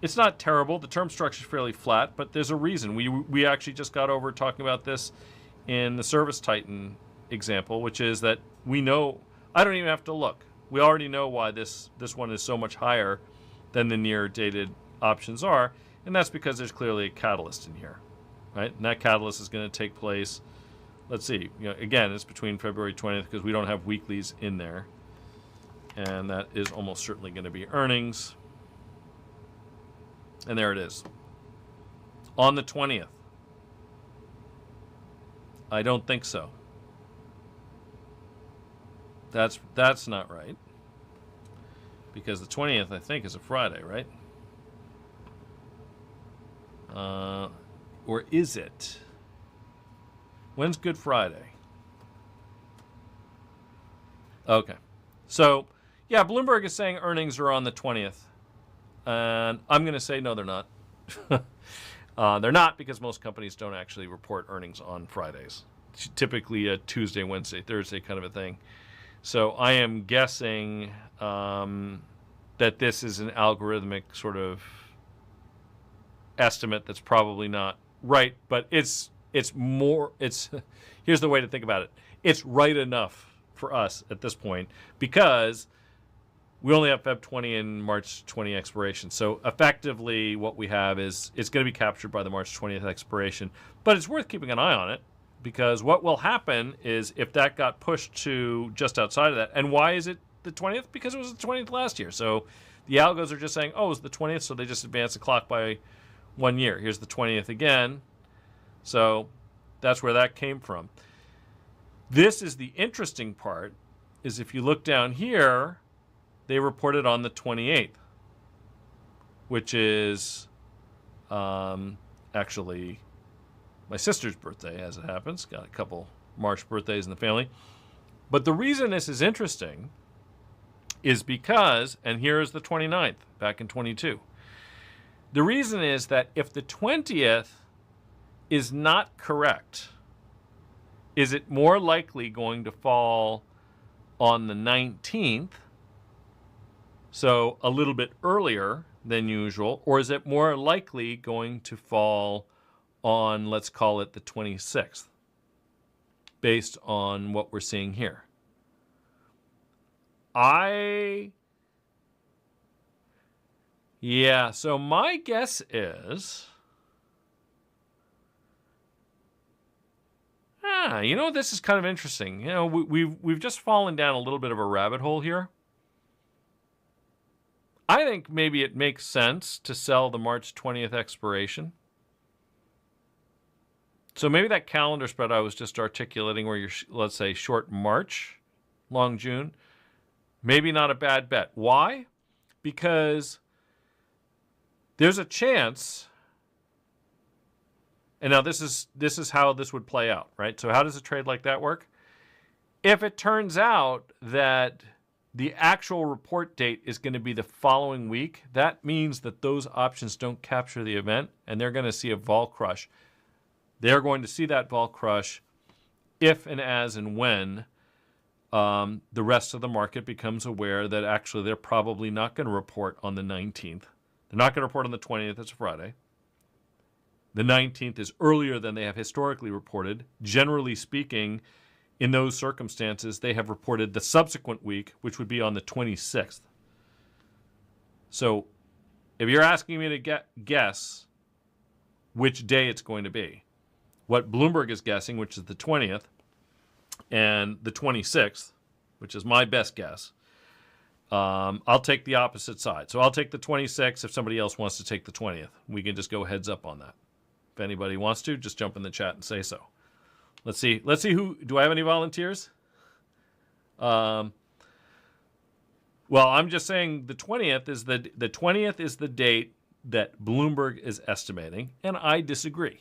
It's not terrible. The term structure is fairly flat, but there's a reason. We actually just got over talking about this in the ServiceTitan example, which is that we know, I don't even have to look. We already know why this one is so much higher than the near dated options are, and that's because there's clearly a catalyst in here, right? And that catalyst is going to take place, let's see, again, it's between February 20th because we don't have weeklies in there, and that is almost certainly going to be earnings. And there it is. On the 20th. I don't think so. That's not right. Because the 20th, I think, is a Friday, right? Or is it? When's Good Friday? Okay. So, yeah, Bloomberg is saying earnings are on the 20th. And I'm going to say, no, they're not. They're not, because most companies don't actually report earnings on Fridays. It's typically a Tuesday, Wednesday, Thursday kind of a thing. So I am guessing that this is an algorithmic sort of estimate that's probably not right, but it's here's the way to think about it. It's right enough for us at this point because we only have Feb 20 and March 20 expiration. So effectively what we have is it's going to be captured by the March 20th expiration, but it's worth keeping an eye on it because what will happen is if that got pushed to just outside of that, and why is it the 20th? Because it was the 20th last year. So the algos are just saying, oh, it's the 20th, so they just advance the clock by 1 year. Here's the 20th again. So that's where that came from. This is the interesting part, is if you look down here, they reported on the 28th, which is actually my sister's birthday, as it happens. Got a couple March birthdays in the family. But the reason this is interesting is because, and here is the 29th, back in 22. The reason is that if the 20th is not correct, is it more likely going to fall on the 19th, so a little bit earlier than usual, or is it more likely going to fall on, let's call it the 26th, based on what we're seeing here? Yeah, so my guess is, this is kind of interesting. We've just fallen down a little bit of a rabbit hole here. I think maybe it makes sense to sell the March 20th expiration. So maybe that calendar spread I was just articulating where you're, let's say, short March, long June, maybe not a bad bet. Why? Because there's a chance, and now this is how this would play out, right? So how does a trade like that work? If it turns out that the actual report date is going to be the following week, that means that those options don't capture the event, and they're going to see a vol crush. They're going to see that vol crush if and as and when the rest of the market becomes aware that actually they're probably not going to report on the 19th. They're not going to report on the 20th. It's a Friday. The 19th is earlier than they have historically reported. Generally speaking, in those circumstances, they have reported the subsequent week, which would be on the 26th. So if you're asking me to guess which day it's going to be, what Bloomberg is guessing, which is the 20th, and the 26th, which is my best guess, I'll take the opposite side. So I'll take the 26th if somebody else wants to take the 20th. We can just go heads up on that. If anybody wants to, just jump in the chat and say so. Let's see who, do I have any volunteers? Well, I'm just saying the 20th is the 20th is the date that Bloomberg is estimating, and I disagree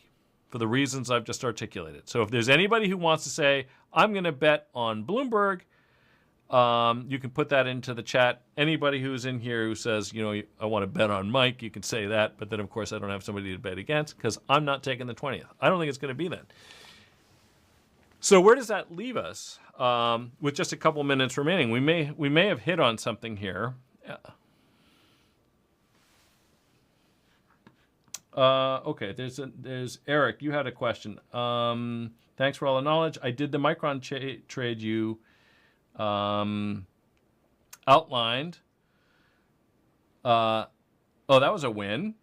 for the reasons I've just articulated. So if there's anybody who wants to say, I'm going to bet on Bloomberg, you can put that into the chat. Anybody who's in here who says, I want to bet on Mike, you can say that, but then of course I don't have somebody to bet against because I'm not taking the 20th. I don't think it's going to be then. So where does that leave us with just a couple minutes remaining? We may have hit on something here. Okay, there's Eric. You had a question. Thanks for all the knowledge. I did the Micron trade you outlined. That was a win.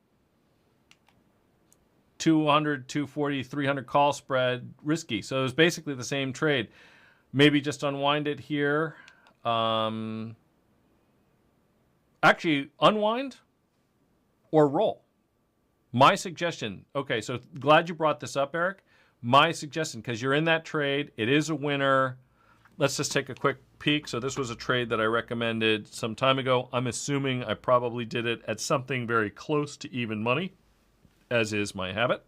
200, 240, 300 call spread, risky. So it was basically the same trade. Maybe just unwind it here. Actually, unwind or roll. My suggestion, okay, so glad you brought this up, Eric. My suggestion, because you're in that trade, it is a winner. Let's just take a quick peek. So this was a trade that I recommended some time ago. I'm assuming I probably did it at something very close to even money, as is my habit.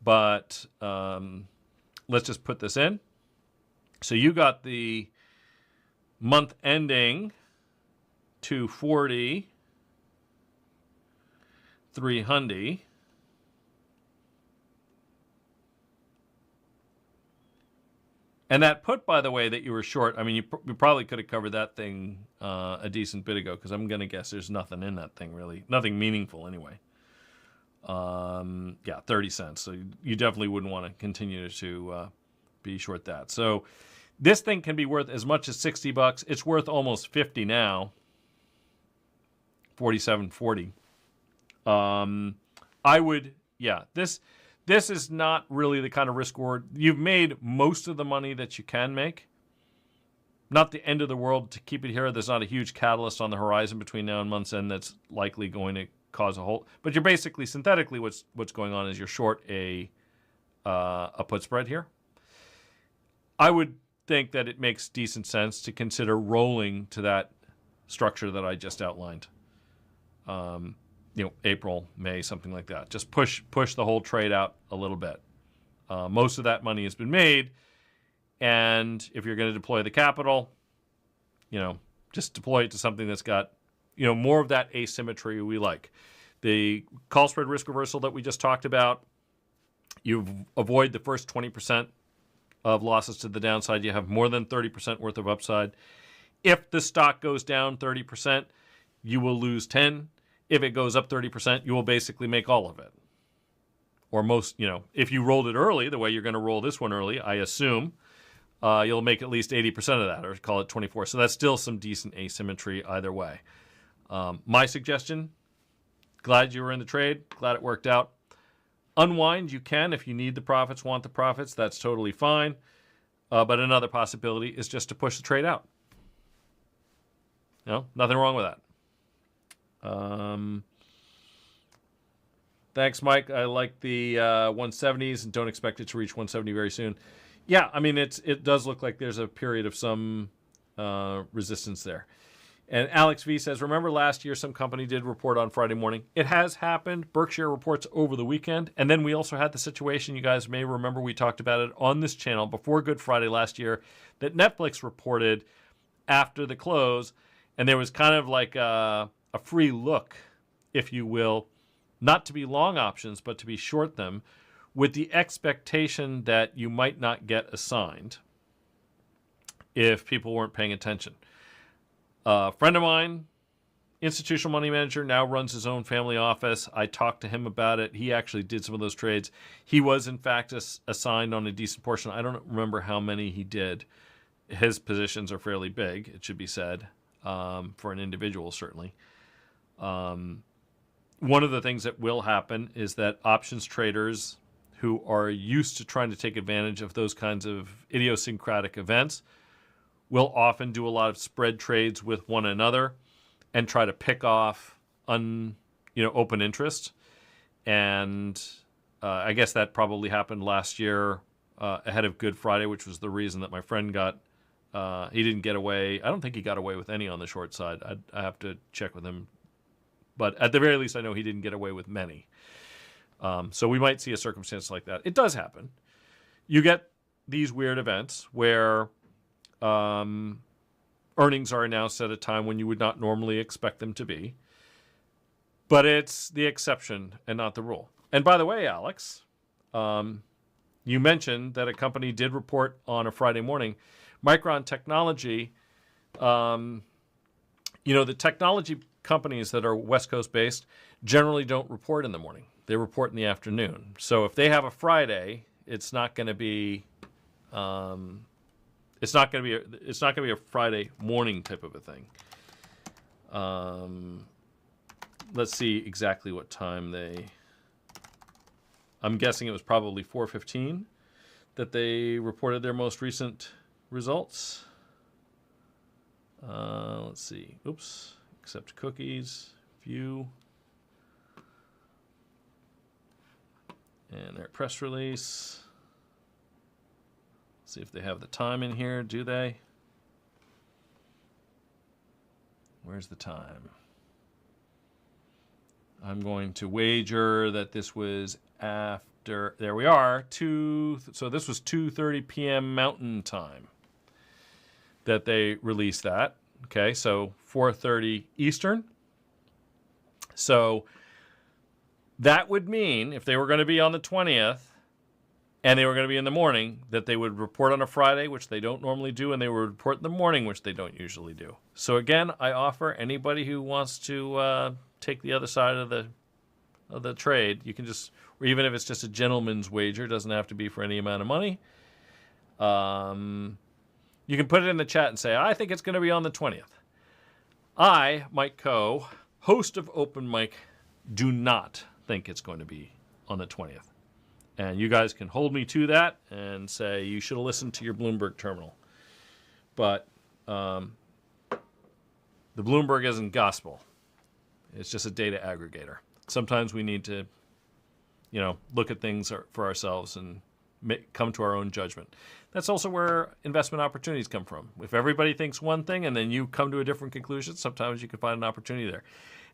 But let's just put this in. So you got the month ending 240, 300. And that put, by the way, that you were short, I mean, you probably could have covered that thing a decent bit ago, because I'm going to guess there's nothing in that thing, really. Nothing meaningful, anyway. Yeah, 30 cents. So you definitely wouldn't want to continue to be short that. So this thing can be worth as much as $60. It's worth almost 50 now. 47.40. I would, yeah, this is not really the kind of risk reward. You've made most of the money that you can make. Not the end of the world to keep it here. There's not a huge catalyst on the horizon between now and month's end that's likely going to cause a whole. But you're basically, synthetically, what's going on is you're short a put spread here. I would think that it makes decent sense to consider rolling to that structure that I just outlined. April, May, something like that. Just push the whole trade out a little bit. Most of that money has been made, and if you're going to deploy the capital, just deploy it to something that's got, more of that asymmetry we like. The call spread risk reversal that we just talked about, you avoid the first 20% of losses to the downside. You have more than 30% worth of upside. If the stock goes down 30%, you will lose 10. If it goes up 30%, you will basically make all of it. Or most, if you rolled it early, the way you're going to roll this one early, I assume, you'll make at least 80% of that, or call it 24. So that's still some decent asymmetry either way. My suggestion, glad you were in the trade, glad it worked out. Unwind, you can if you need the profits, want the profits, that's totally fine. But another possibility is just to push the trade out. Nothing wrong with that. Thanks, Mike. I like the 170s and don't expect it to reach 170 very soon. Yeah, I mean, it does look like there's a period of some resistance there. And Alex V says, remember last year some company did report on Friday morning? It has happened. Berkshire reports over the weekend. And then we also had the situation, you guys may remember we talked about it on this channel before Good Friday last year, that Netflix reported after the close. And there was kind of like a free look, if you will, not to be long options, but to be short them, with the expectation that you might not get assigned if people weren't paying attention. A friend of mine, institutional money manager, now runs his own family office. I talked to him about it. He actually did some of those trades. He was, in fact, assigned on a decent portion. I don't remember how many he did. His positions are fairly big, it should be said, for an individual, certainly. One of the things that will happen is that options traders who are used to trying to take advantage of those kinds of idiosyncratic events will often do a lot of spread trades with one another and try to pick off open interest. And I guess that probably happened last year ahead of Good Friday, which was the reason that my friend got, he didn't get away. I don't think he got away with any on the short side. I have to check with him. But at the very least, I know he didn't get away with many. So we might see a circumstance like that. It does happen. You get these weird events where earnings are announced at a time when you would not normally expect them to be. But it's the exception and not the rule. And by the way, Alex, you mentioned that a company did report on a Friday morning. Micron Technology, the technology companies that are West Coast based generally don't report in the morning. They report in the afternoon. So if they have a Friday, it's not going to be a Friday morning type of a thing. Let's see exactly what time I'm guessing it was probably 4:15 that they reported their most recent results. Let's see. Oops. Accept cookies. View. And their press release. See if they have the time in here. Do they? Where's the time? I'm going to wager that this was after. There we are. So this was 2:30 p.m. Mountain Time that they released that. Okay, so 4:30 Eastern. So that would mean if they were going to be on the 20th, and they were going to be in the morning, that they would report on a Friday, which they don't normally do, and they would report in the morning, which they don't usually do. So again, I offer anybody who wants to take the other side of the trade, you can just, or even if it's just a gentleman's wager, doesn't have to be for any amount of money. You can put it in the chat and say, I think it's going to be on the 20th. I, Mike Coe, host of Open Mic, do not think it's going to be on the 20th. And you guys can hold me to that and say you should have listened to your Bloomberg terminal. But the Bloomberg isn't gospel. It's just a data aggregator. Sometimes we need to, look at things for ourselves and come to our own judgment. That's also where investment opportunities come from. If everybody thinks one thing and then you come to a different conclusion, sometimes you can find an opportunity there.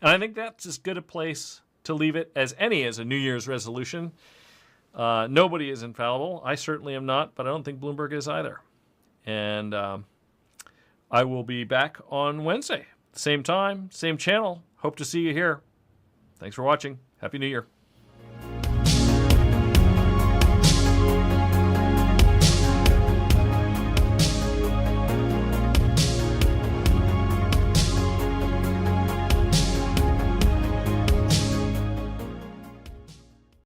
And I think that's as good a place to leave it as any as a New Year's resolution. Nobody is infallible. I certainly am not, but I don't think Bloomberg is either. And I will be back on Wednesday. Same time, same channel. Hope to see you here. Thanks for watching. Happy New Year.